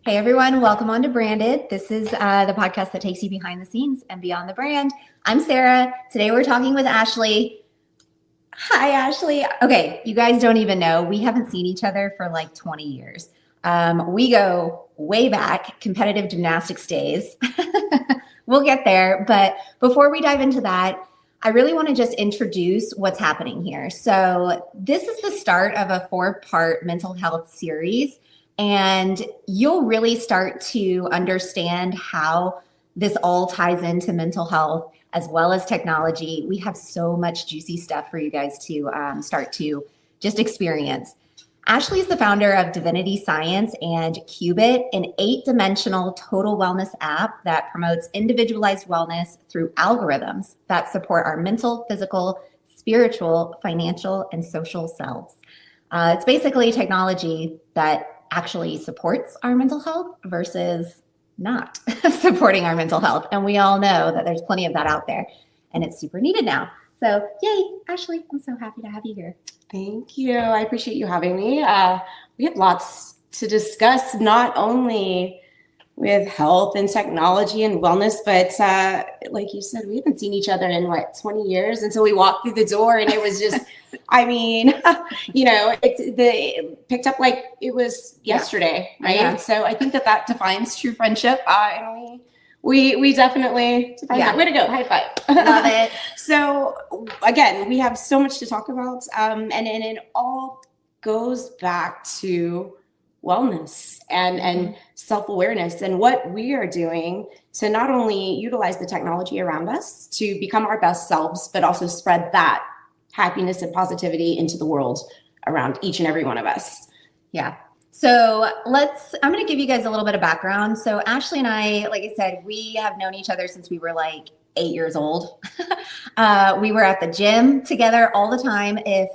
Hey everyone, welcome on to Branded. This is the podcast that takes you behind the scenes and beyond the brand. I'm Sarah. Today we're talking with Ashley. Hi, Ashley. Okay, you guys don't even know. We haven't seen each other for like 20 years. We go way back, competitive gymnastics days. We'll get there. But before we dive into that, I really want to just introduce what's happening here. So this is the start of a 4-part mental health series. And you'll really start to understand how this all ties into mental health as well as technology. We have so much juicy stuff for you guys to start to just experience. Ashley is the founder of Divinity Science and Qubit, an 8-dimensional total wellness app that promotes individualized wellness through algorithms that support our mental, physical, spiritual, financial, and social selves. It's basically technology that actually supports our mental health versus not supporting our mental health. And we all know that there's plenty of that out there and it's super needed now. So yay, Ashley, I'm so happy to have you here. Thank you. I appreciate you having me. We have lots to discuss, not only with health and technology and wellness, but like you said, we haven't seen each other in 20 years until we walked through the door, and it was just, I mean, it picked up like it was yesterday, right? Yeah. So I think that defines true friendship, and we definitely define that. Way to go! High five! Love it. So again, we have so much to talk about, and it all goes back to wellness and self-awareness and what we are doing to not only utilize the technology around us to become our best selves, but also spread that happiness and positivity into the world around each and every one of us. Yeah. So I'm going to give you guys a little bit of background. So Ashley and I, like I said, we have known each other since we were like 8 years old. We were at the gym together all the time. If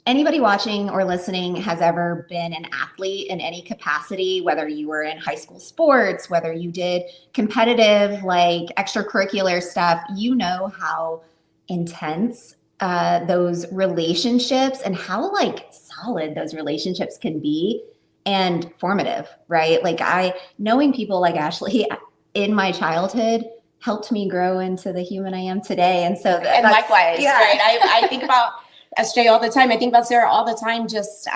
anybody watching or listening has ever been an athlete in any capacity, whether you were in high school sports, whether you did competitive, like extracurricular stuff, you know how intense those relationships and how like solid those relationships can be and formative, right? Like knowing people like Ashley in my childhood helped me grow into the human I am today. And so likewise, yeah. Right? I think about SJ all the time. I think about Sarah all the time. Just,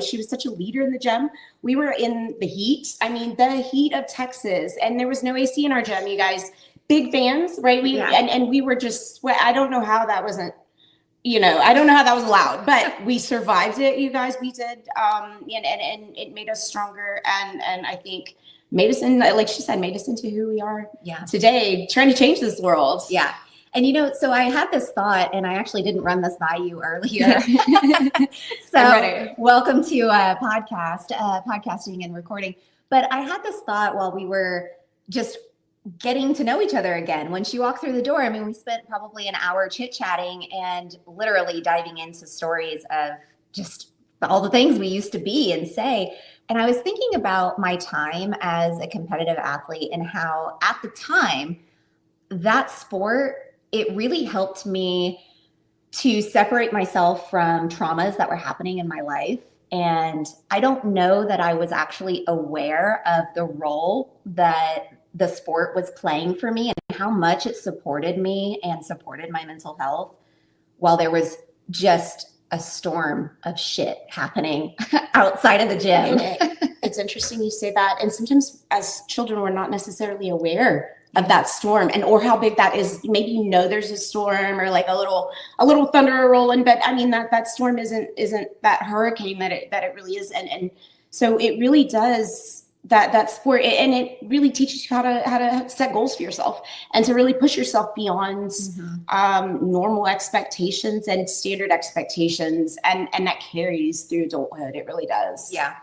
she was such a leader in the gym. We were in the heat. I mean, the heat of Texas, and there was no AC in our gym, you guys. Big fans, right? And we were just sweat. I don't know how that wasn't, I don't know how that was allowed, but we survived it, you guys. We did, and it made us stronger. And I think made us like she said, made us into who we are today, trying to change this world. Yeah. And, so I had this thought, and I actually didn't run this by you earlier. So welcome to podcasting and recording. But I had this thought while we were just getting to know each other again. When she walked through the door, I mean, we spent probably an hour chit-chatting and literally diving into stories of just all the things we used to be and say. And I was thinking about my time as a competitive athlete and how at the time, that sport, it really helped me to separate myself from traumas that were happening in my life. And I don't know that I was actually aware of the role that the sport was playing for me and how much it supported me and supported my mental health while there was just a storm of shit happening outside of the gym. It's interesting you say that. And sometimes as children, we're not necessarily aware of that storm or how big that is. Maybe there's a storm or like a little thunder rolling, but I mean that storm isn't that hurricane that it really is. And so it really does that sport, and it really teaches you how to set goals for yourself and to really push yourself beyond normal expectations and standard expectations, and that carries through adulthood. It really does. Yeah,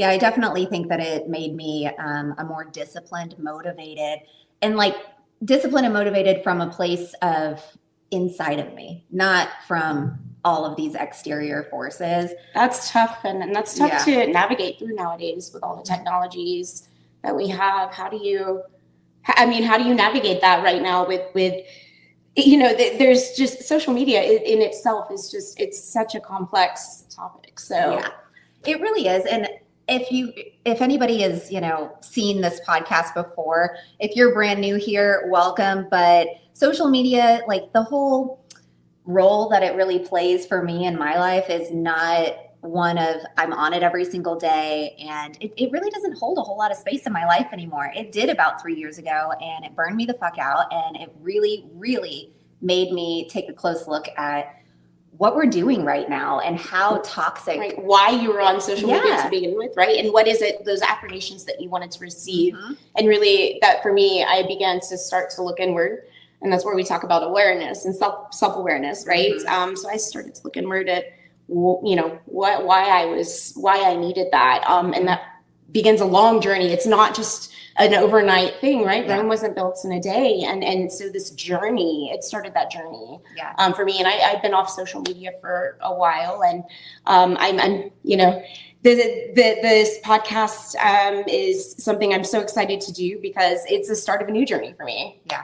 I definitely think that it made me a more disciplined, motivated, and motivated from a place of inside of me, not from all of these exterior forces. That's tough, and that's tough to navigate through nowadays with all the technologies that we have. How do you navigate that right now with there's just social media in itself is just, it's such a complex topic. So yeah, it really is. And if anybody has, seen this podcast before, if you're brand new here, welcome. But social media, like the whole role that it really plays for me in my life is not one of I'm on it every single day, and it really doesn't hold a whole lot of space in my life anymore. It did about 3 years ago, and it burned me the fuck out, and it really, really made me take a close look at what we're doing right now and how toxic. Right. Why you were on social media to begin with, right? And what is it, those affirmations that you wanted to receive. And really that for me, I began to start to look inward, and that's where we talk about awareness and self-awareness, right? So I started to look inward at, why I needed that. And that begins a long journey. It's not just an overnight thing, right? Rome wasn't built in a day. And so this journey, it started that journey for me. And I've been off social media for a while, and I'm this podcast is something I'm so excited to do because it's the start of a new journey for me. Yeah.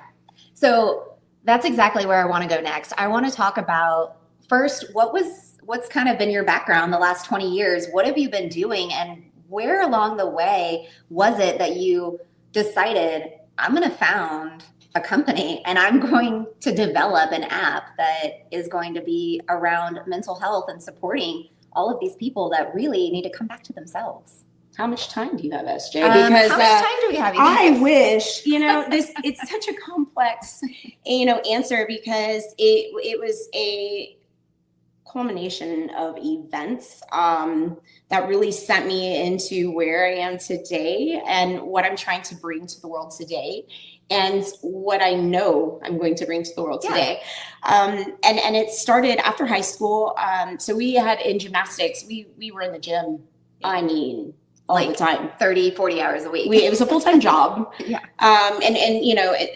So that's exactly where I want to go next. I want to talk about first, what's kind of been your background the last 20 years? What have you been doing, and where along the way was it that you decided I'm going to found a company and I'm going to develop an app that is going to be around mental health and supporting all of these people that really need to come back to themselves? How much time do you have, SJ? Because how much time do we have? I wish, it's such a complex, answer, because it was a culmination of events that really sent me into where I am today and what I'm trying to bring to the world today and what I know I'm going to bring to the world today. And it started after high school. So we had in gymnastics, we were in the gym, all the time, 30, 40 hours a week. It was a full-time job.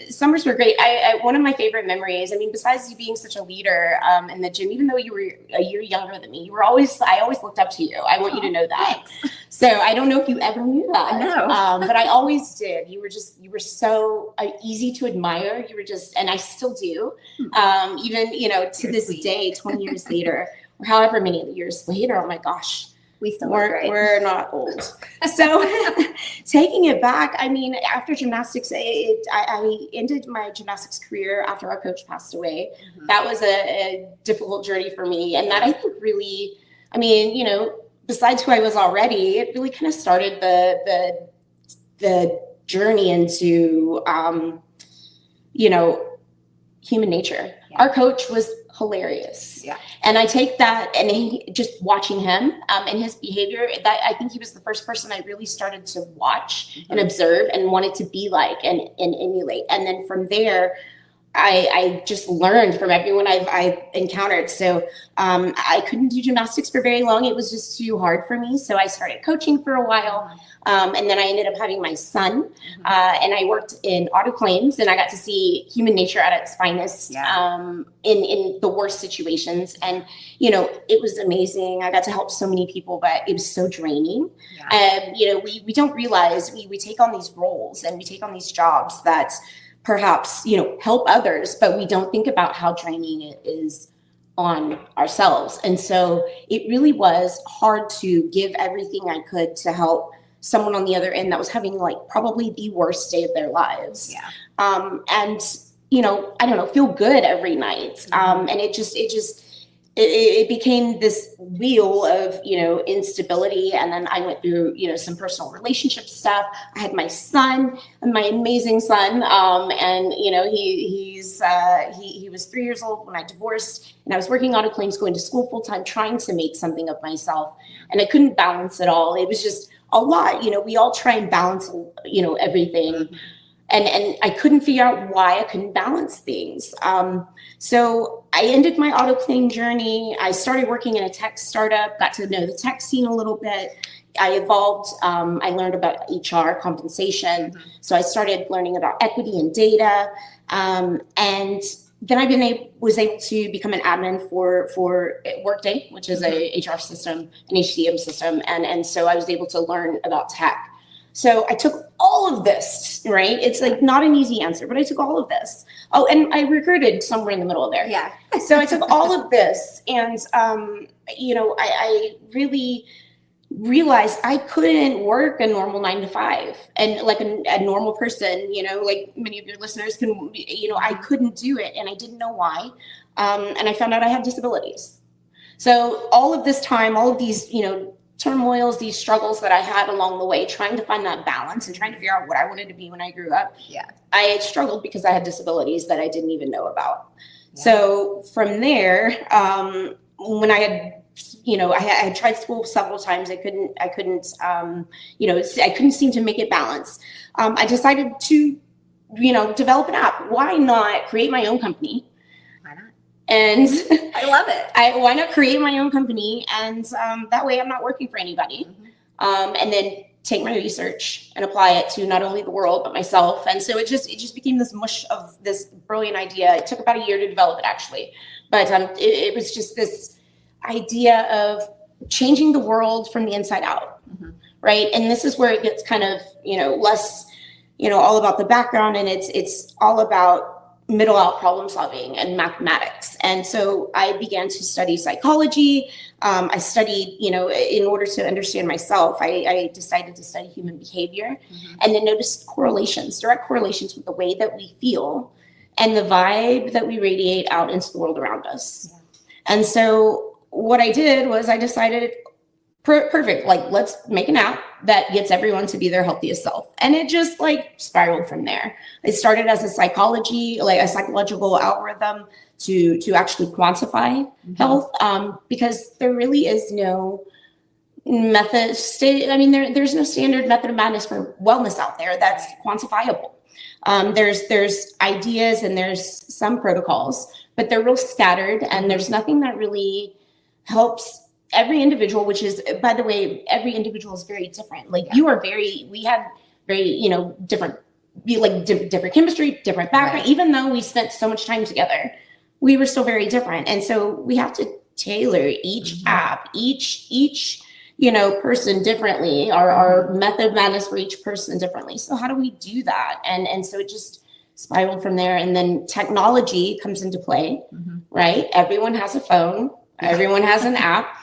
Summers were great. One of my favorite memories, besides you being such a leader in the gym, even though you were a year younger than me, I always looked up to you. I want you to know that. Thanks. So I don't know if you ever knew that. I know. But I always did. You were so easy to admire. You were just, and I still do, even, to this day, 20 years later, or however many years later, oh my gosh. We're not old. So taking it back, after gymnastics, I ended my gymnastics career after our coach passed away. That was a difficult journey for me. And that I think really, besides who I was already, it really kind of started the journey into, human nature. Our coach was hilarious. And I take that, and just watching him and his behavior, that I think he was the first person I really started to watch and observe and wanted to be like and emulate. And then from there, I just learned from everyone I've encountered. So I couldn't do gymnastics for very long. It was just too hard for me. So I started coaching for a while. And then I ended up having my son. And I worked in auto claims, and I got to see human nature at its finest in the worst situations. And, it was amazing. I got to help so many people, but it was so draining. We don't realize we take on these roles and we take on these jobs that perhaps, help others, but we don't think about how draining it is on ourselves. And so it really was hard to give everything I could to help someone on the other end that was having probably the worst day of their lives. And, I don't know, feel good every night. And it became this wheel of, instability. And then I went through, some personal relationship stuff. I had my son, my amazing son. And, he was 3 years old when I divorced, and I was working auto claims, going to school full time, trying to make something of myself. And I couldn't balance it all. It was just a lot. We all try and balance, everything. And I couldn't figure out why I couldn't balance things. So I ended my auto claim journey. I started working in a tech startup, got to know the tech scene a little bit. I evolved. I learned about HR compensation. So I started learning about equity and data. And then I was able to become an admin for Workday, which is a HR system, an HCM system. And so I was able to learn about tech. So I took all of this, right? It's not an easy answer, but I took all of this. Oh, and I recruited somewhere in the middle of there. So I took all of this, and, I really realized I couldn't work a normal 9 to 5 and like a normal person, like many of your listeners can, I couldn't do it and I didn't know why. And I found out I had disabilities. So all of this time, all of these, turmoils, these struggles that I had along the way, trying to find that balance and trying to figure out what I wanted to be when I grew up. Yeah. I struggled because I had disabilities that I didn't even know about. Yeah. So from there, when I had I had tried school several times. I couldn't, I couldn't seem to make it balance. I decided to, develop an app. Why not create my own company? Why not? And I love it. Why not create my own company? And that way I'm not working for anybody. Mm-hmm. And then take my research and apply it to not only the world, but myself. And so it just became this mush of this brilliant idea. It took about a year to develop it actually. But it was just this idea of changing the world from the inside out, mm-hmm. right? And this is where it gets kind of, less, all about the background, and it's all about middle out problem solving and mathematics. And so I began to study psychology. I studied, in order to understand myself, I decided to study human behavior, mm-hmm. and then noticed direct correlations with the way that we feel and the vibe that we radiate out into the world around us. Yeah. And so what I did was I decided, perfect, like let's make an app that gets everyone to be their healthiest self. And it just like spiraled from there. It started as a psychological algorithm to actually quantify mm-hmm. health, because there really is no method. There's no standard method of madness for wellness out there that's quantifiable. There's ideas and there's some protocols, but they're real scattered, and there's nothing that really helps every individual, which is, by the way, every individual is very different. Like we have very, different, different chemistry, different background. Right. Even though we spent so much time together, we were still very different. And so we have to tailor each mm-hmm. app, each person differently, our method of madness for each person differently. So how do we do that? And so it just spiraled from there. And then technology comes into play, mm-hmm. right? Everyone has a phone. Everyone has an app.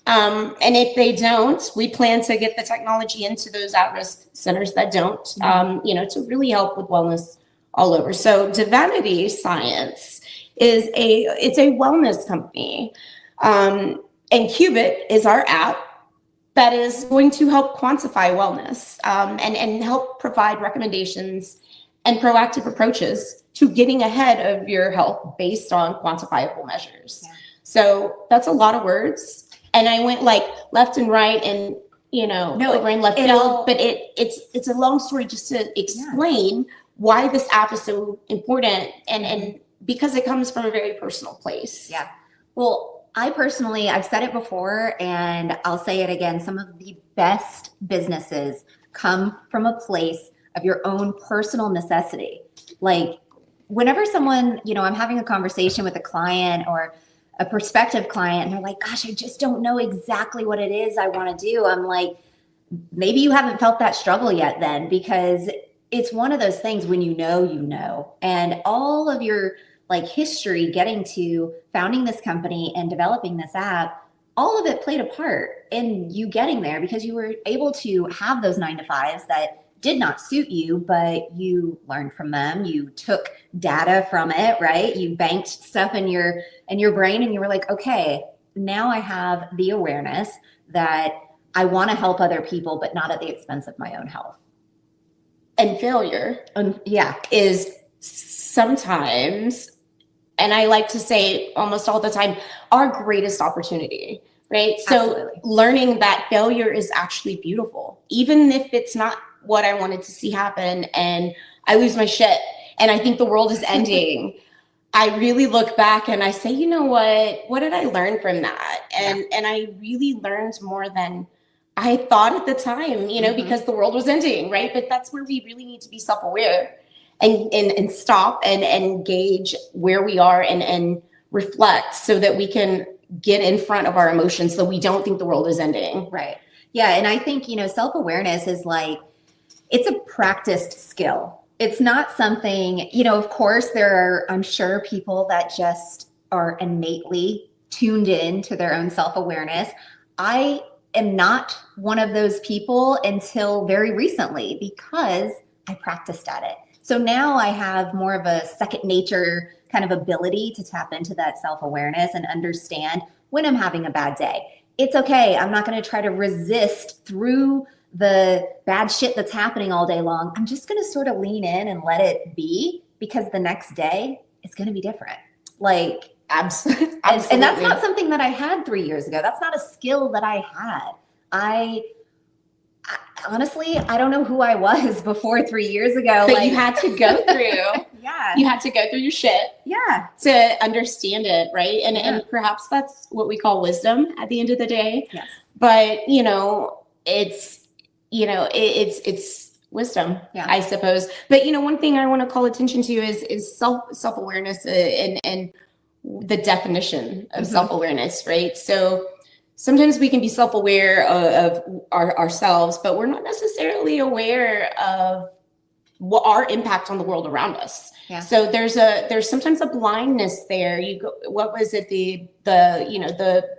And if they don't, we plan to get the technology into those at-risk centers that don't, to really help with wellness all over. So Divinity Science it's a wellness company. And Qubit is our app that is going to help quantify wellness, and help provide recommendations and proactive approaches to getting ahead of your health based on quantifiable measures. Yeah. So that's a lot of words. And I went like left and right and, over and left field, but it's a long story just to explain why this app is so important, and because it comes from a very personal place. Yeah. Well, I've said it before and I'll say it again. Some of the best businesses come from a place of your own personal necessity. Like whenever someone, I'm having a conversation with a client or a prospective client and they're like, gosh, I just don't know exactly what it is I want to do. I'm like, maybe you haven't felt that struggle yet then, because it's one of those things when you know, and all of your history getting to founding this company and developing this app, all of it played a part in you getting there because you were able to have those 9-to-5s that did not suit you, but you learned from them. You took data from it, right? You banked stuff in your brain and you were like, okay, now I have the awareness that I want to help other people, but not at the expense of my own health. And failure, is sometimes, and I like to say almost all the time, our greatest opportunity, right? Absolutely. So learning that failure is actually beautiful, even if it's not what I wanted to see happen and I lose my shit and I think the world is ending. I really look back and I say, you know what did I learn from that? And I really learned more than I thought at the time, mm-hmm. because the world was ending, right? But that's where we really need to be self-aware and stop and gauge where we are and reflect so that we can get in front of our emotions so we don't think the world is ending. Right. Yeah. And I think, self-awareness is it's a practiced skill. It's not something, of course, there are, I'm sure, people that just are innately tuned in to their own self-awareness. I am not one of those people until very recently because I practiced at it. So now I have more of a second nature kind of ability to tap into that self-awareness and understand when I'm having a bad day. It's okay. I'm not going to try to resist through the bad shit that's happening all day long. I'm just going to sort of lean in and let it be, because the next day is going to be different. Like, Absolutely. and that's not something that I had 3 years ago. That's not a skill that I had. I honestly, I don't know who I was before 3 years ago. But you had to go through. Yeah. You had to go through your shit. Yeah. To understand it, right? And perhaps that's what we call wisdom at the end of the day. Yes. But it's wisdom, I suppose. But one thing I want to call attention to is self-awareness and the definition of self-awareness, right? So sometimes we can be self-aware of ourselves, but we're not necessarily aware of what our impact on the world around us. Yeah. So there's sometimes a blindness there. You go, what was it? The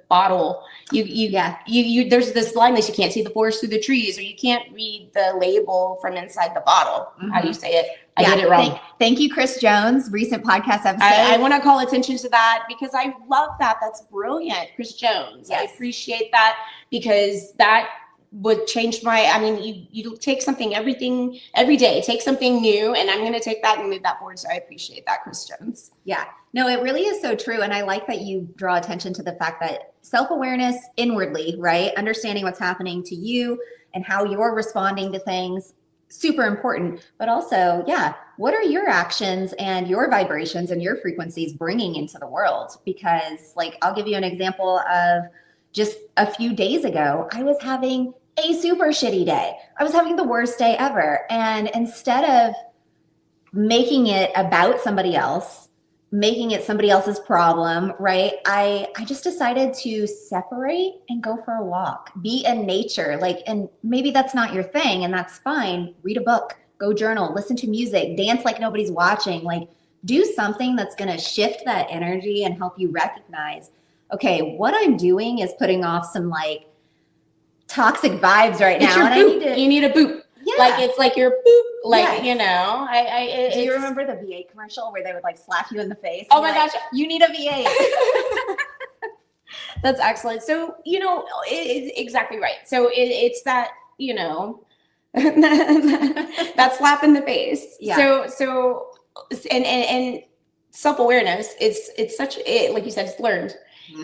bottle. You there's this blindness. You can't see the forest through the trees, or you can't read the label from inside the bottle. How do you say it? I did it wrong. Thank you, Chris Jones, recent podcast episode. I want to call attention to that because I love that. That's brilliant, Chris Jones. Yes. I appreciate that, because that would change you take something every day, take something new, and I'm going to take that and move that forward. So I appreciate that, Chris Jones. Yeah, no, it really is so true. And I like that you draw attention to the fact that self-awareness inwardly, right? Understanding what's happening to you and how you're responding to things, super important. But also, what are your actions and your vibrations and your frequencies bringing into the world? Because I'll give you an example of just a few days ago, I was having a super shitty day. I was having the worst day ever. And instead of making it about somebody else, making it somebody else's problem, right? I just decided to separate and go for a walk, be in nature. And maybe that's not your thing, and that's fine. Read a book, go journal, listen to music, dance like nobody's watching. Do something that's going to shift that energy and help you recognize, okay, what I'm doing is putting off some toxic vibes right now. And you need a boop. Yeah. It's like your boop. Do you remember the VA commercial where they would slap you in the face? Oh my gosh, you need a VA. That's excellent. So, it's exactly right. So it's that, that slap in the face. Yeah. So and self-awareness, it's such, like you said, it's learned.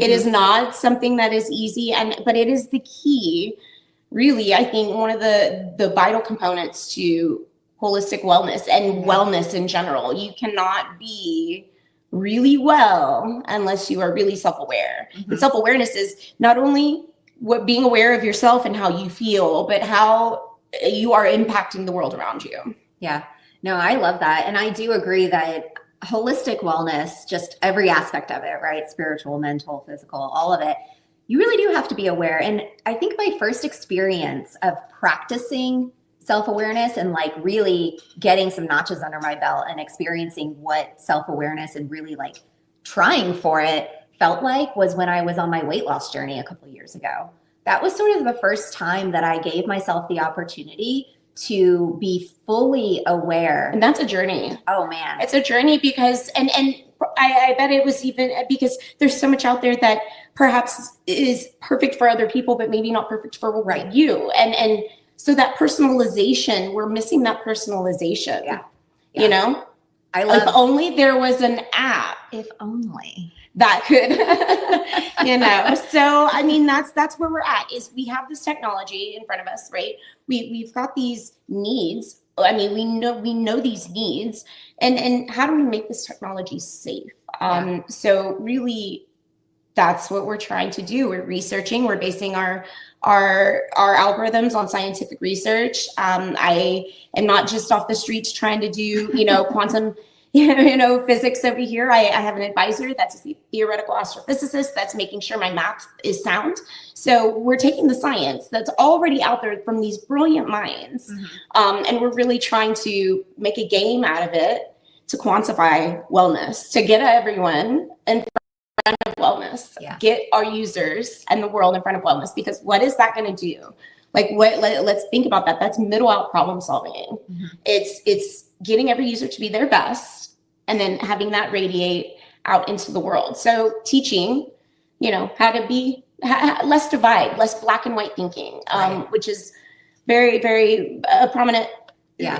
It is not something that is easy, but it is the key, really, I think, one of the vital components to holistic wellness and wellness in general. You cannot be really well unless you are really self-aware. And self-awareness is not only being aware of yourself and how you feel, but how you are impacting the world around you. Yeah, no, I love that. And I do agree that holistic wellness, just every aspect of it, right? Spiritual, mental, physical, all of it. You really do have to be aware. And I think my first experience of practicing self-awareness and really getting some notches under my belt and experiencing what self-awareness and really trying for it felt like was when I was on my weight loss journey a couple of years ago. That was sort of the first time that I gave myself the opportunity to be fully aware. And that's a journey. Oh man. It's a journey because, and I bet it was even because there's so much out there that perhaps is perfect for other people, but maybe not perfect for you. And so that personalization, we're missing that personalization. Yeah. I love. If only there was an app. If only. That could, So that's where we're at. Is we have this technology in front of us, right? We've got these needs. We know these needs, and how do we make this technology safe? So really, that's what we're trying to do. We're researching. We're basing our algorithms on scientific research. I am not just off the streets trying to do quantum physics over here. I have an advisor that's a theoretical astrophysicist that's making sure my math is sound. So we're taking the science that's already out there from these brilliant minds, and we're really trying to make a game out of it to quantify wellness, to get everyone in front of wellness. Yeah. Get our users and the world in front of wellness, because what is that going to do? Like let's think about that. That's middle out problem solving. Mm-hmm. It's getting every user to be their best and then having that radiate out into the world. So teaching, how to be less divide, less black and white thinking, Right. which is very, very prominent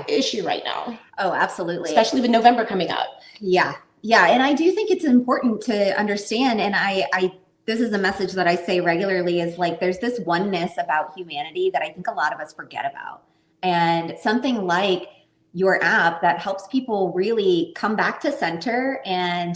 issue right now. Oh, absolutely. Especially with November coming up. Yeah. Yeah. And I do think it's important to understand. And I this is a message that I say regularly, is like, there's this oneness about humanity that I think a lot of us forget about. And something like your app that helps people really come back to center and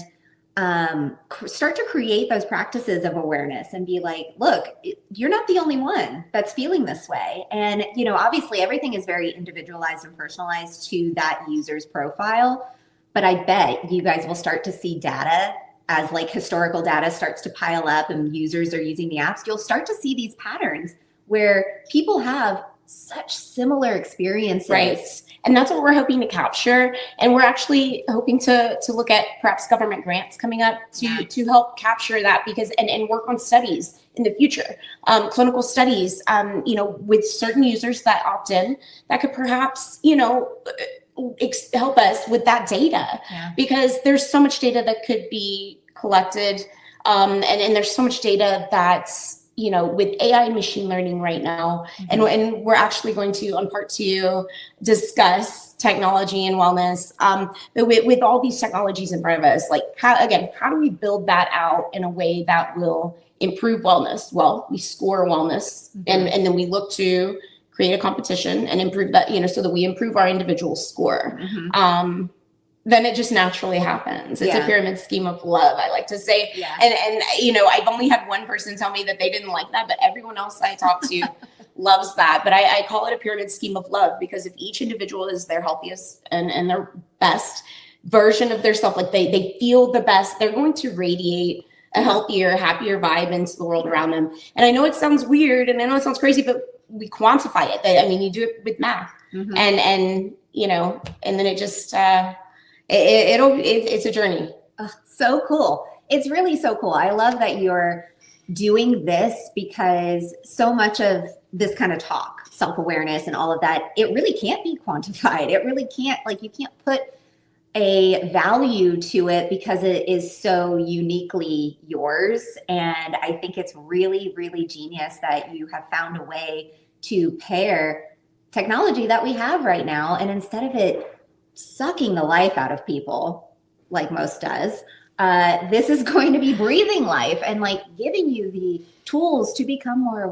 start to create those practices of awareness and be like, look, you're not the only one that's feeling this way. And, obviously everything is very individualized and personalized to that user's profile. But I bet you guys will start to see data as like historical data starts to pile up and users are using the apps. You'll start to see these patterns where people have such similar experiences. Right. And that's what we're hoping to capture. And we're actually hoping to look at perhaps government grants coming up to help capture that, because and work on studies in the future, clinical studies, with certain users that opt in, that could perhaps, help us with that data, because there's so much data that could be collected. And there's so much data that's, with AI and machine learning right now. Mm-hmm. And we're actually going to, on part 2, discuss technology and wellness. But with all these technologies in front of us, like how do we build that out in a way that will improve wellness? Well, we score wellness, mm-hmm. and then we look to create a competition and improve that, so that we improve our individual score. Mm-hmm. Then it just naturally happens. It's a pyramid scheme of love, I like to say. Yeah. And I've only had one person tell me that they didn't like that, but everyone else I talk to loves that. But I call it a pyramid scheme of love, because if each individual is their healthiest and their best version of their self, like they feel the best, they're going to radiate a healthier, happier vibe into the world around them. And I know it sounds weird and I know it sounds crazy, but we quantify it. You do it with math, mm-hmm. and then it just, it's a journey. So cool. It's really so cool. I love that you're doing this, because so much of this kind of talk, self-awareness and all of that, it really can't be quantified. It really can't, you can't put a value to it, because it is so uniquely yours. And I think it's really, really genius that you have found a way to pair technology that we have right now, and instead of it sucking the life out of people like most does, this is going to be breathing life and giving you the tools to become more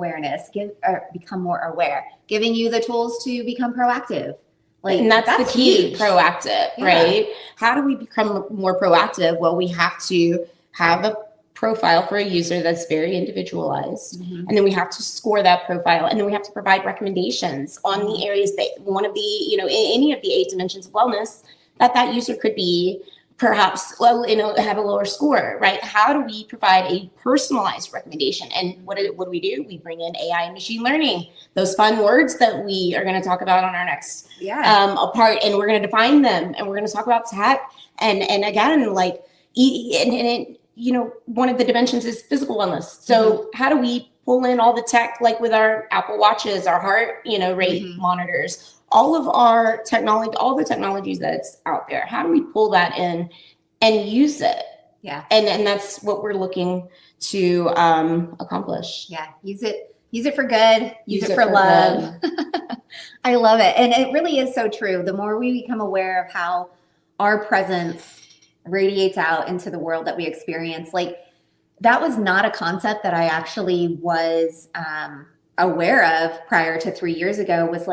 become more aware, giving you the tools to become proactive. And that's the key, huge. Proactive, right? How do we become more proactive? Well, we have to have a profile for a user that's very individualized. Mm-hmm. And then we have to score that profile. And then we have to provide recommendations on the areas that one of the, any of the 8 dimensions of wellness that user could be perhaps, have a lower score, right? How do we provide a personalized recommendation? And what do we do? We bring in AI and machine learning, those fun words that we are going to talk about on our next part, and we're going to define them, and we're going to talk about tech. And again, one of the dimensions is physical wellness. So mm-hmm. how do we pull in all the tech, with our Apple Watches, our heart, rate mm-hmm. monitors, all of our technology, all the technologies that's out there? How do we pull that in and use it? Yeah. And that's what we're looking to accomplish. Yeah. Use it for good. Use it for love. I love it. And it really is so true. The more we become aware of how our presence radiates out into the world that we experience, that was not a concept that I actually was aware of prior to 3 years ago, was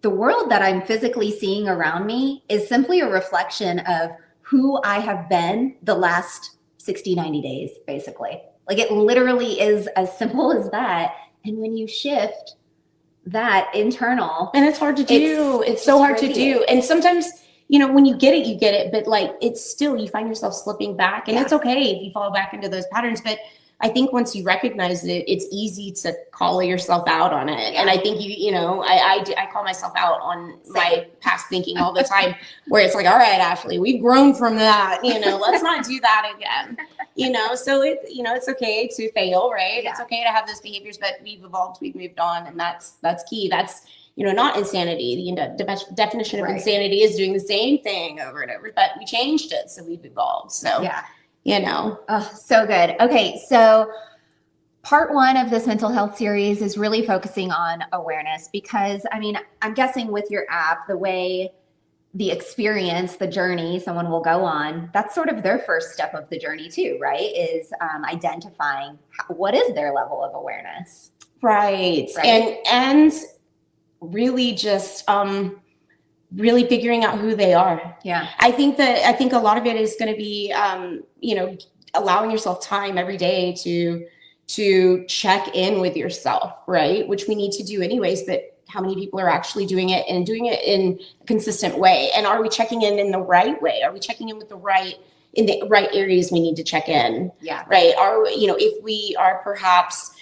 the world that I'm physically seeing around me is simply a reflection of who I have been the last 60, 90 days, basically. It literally is as simple as that. And when you shift that internal, and it's hard to do, it's so hard to do. And sometimes, when you get it, but it's still, you find yourself slipping back, and it's okay if you fall back into those patterns, but I think once you recognize it, it's easy to call yourself out on it. And I think I call myself out on my past thinking all the time, where it's like, all right, Ashley, we've grown from that, let's not do that again. So it's okay to fail, right? It's okay to have those behaviors, but we've evolved, we've moved on, and that's key. That's not insanity. The definition of insanity is doing the same thing over and over, but we changed it, so we've evolved. So Oh, so good. Okay, so part 1 of this mental health series is really focusing on awareness, because I'm guessing with your app, the way the experience, the journey someone will go on, that's sort of their first step of the journey too, right? Is identifying what is their level of awareness. Right. And really just really figuring out who they are. Yeah. I think a lot of it is going to be allowing yourself time every day to check in with yourself, right? Which we need to do anyways, but how many people are actually doing it and doing it in a consistent way? And are we checking in the right way? Are we checking in with in the right areas we need to check in? Yeah. Right. If we are perhaps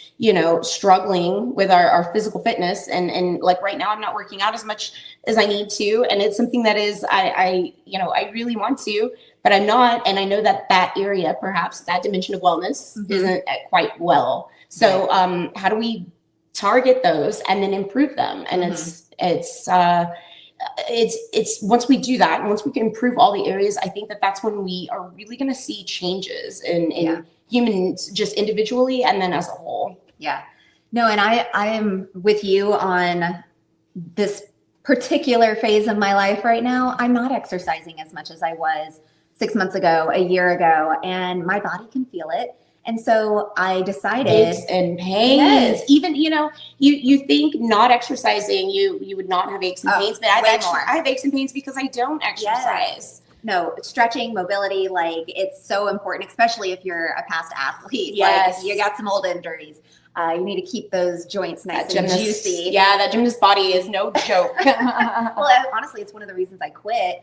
struggling with our physical fitness, and like right now I'm not working out as much as I need to, and it's something that is I really want to, but I'm not, and I know that area, perhaps that dimension of wellness isn't quite well. So how do we target those and then improve them? And it's once we do that, and once we can improve all the areas, I think that's when we are really going to see changes in humans, just individually and then as a whole. Yeah. No, and I am with you on this particular phase of my life right now. I'm not exercising as much as I was 6 months ago, a year ago, and my body can feel it. And so I decided, aches and pains. Even you think not exercising, you would not have aches and pains, but I have aches and pains because I don't exercise. Yes. No, stretching, mobility, it's so important, especially if you're a past athlete. Yes. You got some old injuries. You need to keep those joints nice and juicy. Yeah, that gymnast body is no joke. Well, honestly, it's one of the reasons I quit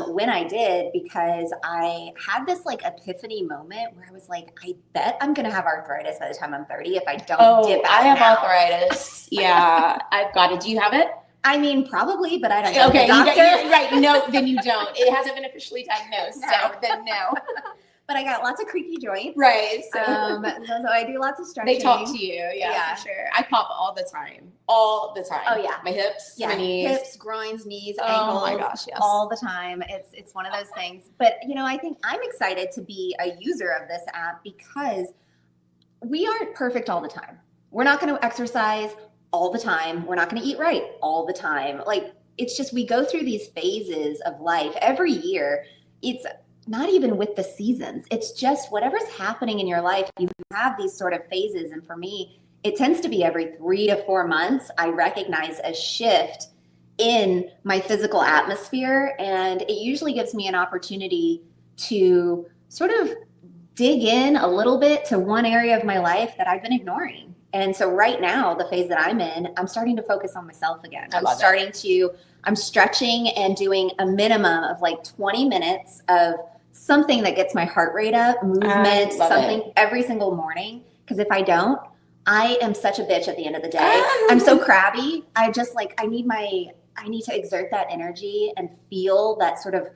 when I did, because I had this epiphany moment where I was like, I bet I'm going to have arthritis by the time I'm 30 if I don't dip out. I have now. Arthritis. Yeah, I've got it. Do you have it? Probably, but I don't know. Okay, doctor. right. No, then you don't. It hasn't been officially diagnosed. No. So then no. But I got lots of creaky joints. Right. So I do lots of stretching. They talk to you. Yeah, for sure. I pop all the time. All the time. Oh, yeah. My hips, my knees. Hips, groins, knees, ankles. Oh, my gosh, yes. All the time. It's one of those things. But, I think I'm excited to be a user of this app because we aren't perfect all the time. We're not going to exercise all the time. We're not going to eat right all the time. It's just we go through these phases of life every year. It's not even with the seasons. It's just whatever's happening in your life, you have these sort of phases. And for me, it tends to be every 3 to 4 months, I recognize a shift in my physical atmosphere. And it usually gives me an opportunity to sort of dig in a little bit to one area of my life that I've been ignoring. And so right now, the phase that I'm in, I'm starting to focus on myself again. I'm stretching and doing a minimum of 20 minutes of something that gets my heart rate up, movement, something every single morning. Because if I don't, I am such a bitch at the end of the day. I'm so crabby. I just I need to exert that energy and feel that sort of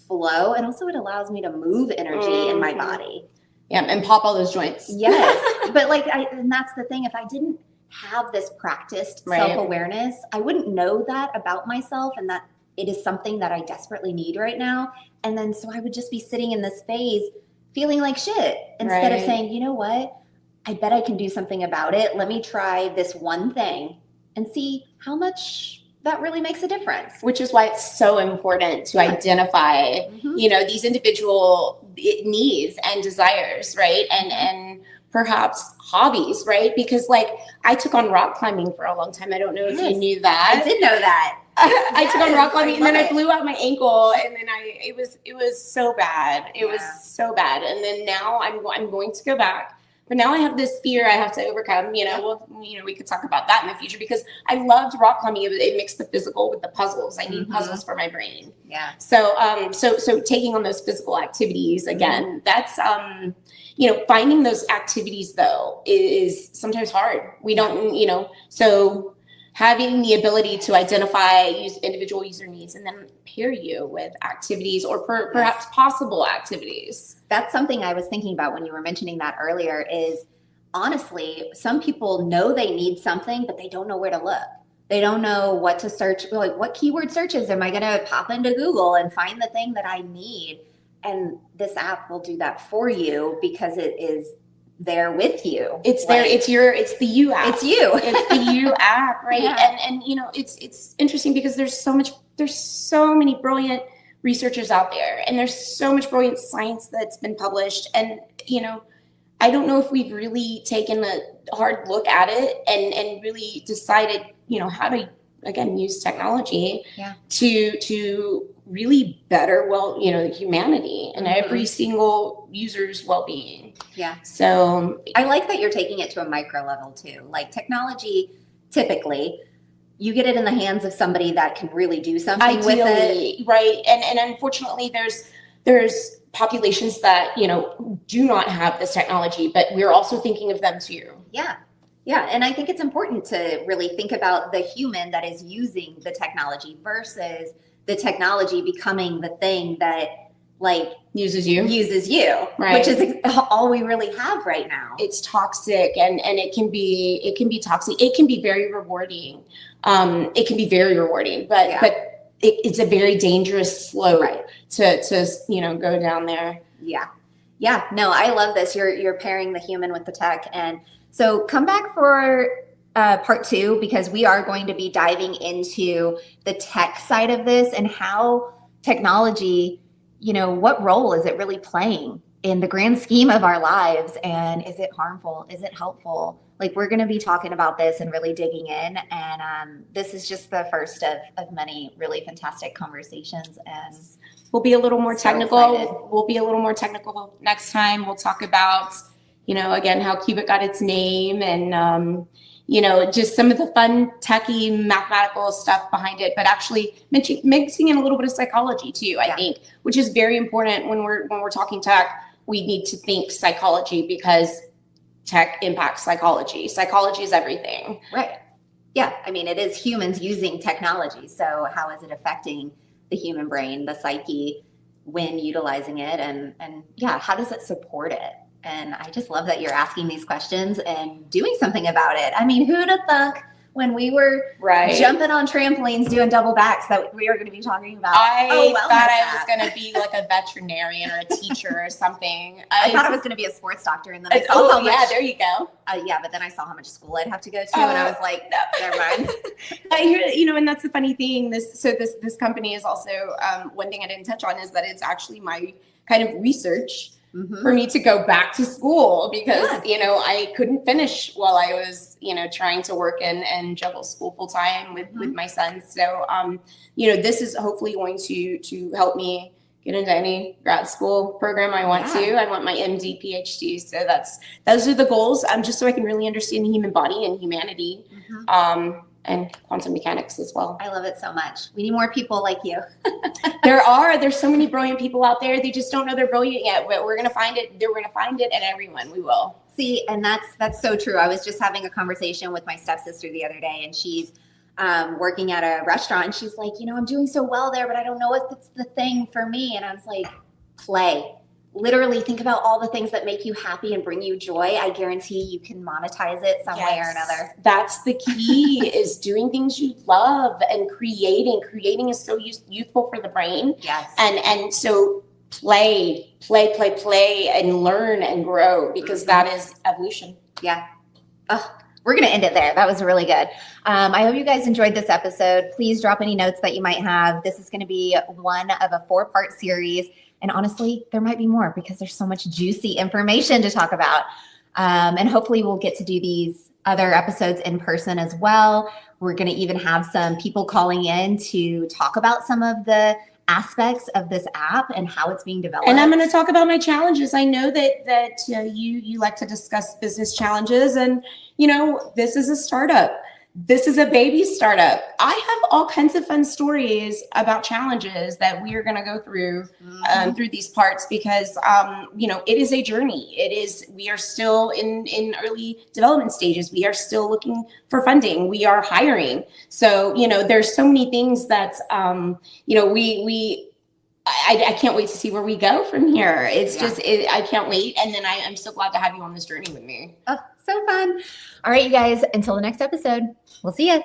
flow. And also it allows me to move energy in my body. Yeah, and pop all those joints. Yes. But and that's the thing. If I didn't have this practiced self-awareness, I wouldn't know that about myself, and that it is something that I desperately need right now. And then so I would just be sitting in this phase feeling like shit instead of saying, you know what, I bet I can do something about it. Let me try this one thing and see how much that really makes a difference. Which is why it's so important to identify, these individual needs and desires, right? And perhaps hobbies, right? Because I took on rock climbing for a long time. I don't know if you knew that. I did know that. I took on rock climbing and then I blew out my ankle, and then it was so bad. It was so bad. And then now I'm going to go back. But now I have this fear I have to overcome. We could talk about that in the future, because I loved rock climbing. It mixed the physical with the puzzles. I need puzzles for my brain. Yeah. So taking on those physical activities again, that's finding those activities though is sometimes hard. We don't, so having the ability to identify individual user needs and then pair you with activities or perhaps possible activities. That's something I was thinking about when you were mentioning that earlier is honestly, some people know they need something, but they don't know where to look. They don't know what to search. Like, what keyword searches am I going to pop into Google and find the thing that I need? And this app will do that for you because it is there with you. It's there. It's the you app. It's you. It's the you app, right? Yeah. And it's interesting because there's so many brilliant researchers out there, and there's so much brilliant science that's been published. And I don't know if we've really taken a hard look at it and really decided, how to again use technology to really better humanity and every single user's well-being. Yeah. So I like that you're taking it to a micro level too. Like technology, typically you get it in the hands of somebody that can really do something with it. Right. And unfortunately there's populations that, do not have this technology, but we're also thinking of them too. Yeah. Yeah. And I think it's important to really think about the human that is using the technology versus the technology becoming the thing that uses you, right. Which is all we really have right now. It's toxic and it can be toxic. It can be very rewarding. But it's a very dangerous slope to go down there. Yeah. Yeah. No, I love this. You're pairing the human with the tech. And so come back for part 2, because we are going to be diving into the tech side of this and how technology, what role is it really playing in the grand scheme of our lives? And is it harmful? Is it helpful? Like, we're going to be talking about this and really digging in. And this is just the first of many really fantastic conversations. And we'll be a little more technical. Excited. We'll be a little more technical next time. We'll talk about, again, how Qubit got its name and, just some of the fun, techie, mathematical stuff behind it, but actually mixing in a little bit of psychology too, I think, which is very important when we're talking tech. We need to think psychology because tech impacts psychology. Psychology is everything. Right. Yeah. I mean, it is humans using technology. So how is it affecting the human brain, the psyche when utilizing it? And how does it support it? And I just love that you're asking these questions and doing something about it. I mean, who'd have thunk when we were jumping on trampolines, doing double backs, that we were going to be talking about? I thought I was going to be like a veterinarian or a teacher or something. I thought I was going to be a sports doctor, and then I saw how much. There you go. But then I saw how much school I'd have to go to, and I was like, no, never mind. I hear, and that's the funny thing. This company is also one thing I didn't touch on is that it's actually my kind of research. Mm-hmm. For me to go back to school because, I couldn't finish while I was, trying to work and juggle school full time with my sons. So, this is hopefully going to help me get into any grad school program I want to. I want my MD, PhD. So those are the goals. Just so I can really understand the human body and humanity. Mm-hmm. And quantum mechanics as well. I love it so much. We need more people like you. There's so many brilliant people out there. They just don't know they're brilliant yet, but we're going to find it. We're going to find it, and everyone, we will. See, and that's so true. I was just having a conversation with my stepsister the other day, and she's working at a restaurant, and she's like, I'm doing so well there, but I don't know if it's the thing for me. And I was like, play. Literally think about all the things that make you happy and bring you joy. I guarantee you can monetize it some way or another. That's the key is doing things you love and creating. Creating is so youthful for the brain. Yes. And so play and learn and grow because that is evolution. Yeah. Oh, we're going to end it there. That was really good. I hope you guys enjoyed this episode. Please drop any notes that you might have. This is going to be one of a 4-part series. And honestly, there might be more because there's so much juicy information to talk about. And hopefully we'll get to do these other episodes in person as well. We're going to even have some people calling in to talk about some of the aspects of this app and how it's being developed. And I'm going to talk about my challenges. I know that you like to discuss business challenges and, this is a startup. this is a baby startup. I have all kinds of fun stories about challenges that we are going to go through through these parts because, you know, it is a journey. We are still in early development stages. We are still looking for funding. We are hiring. So, you know, there's so many things that, you know, I can't wait to see where we go from here. It's just, I can't wait. And then I'm so glad to have you on this journey with me. Oh, so fun. All right, you guys, until the next episode, we'll see you.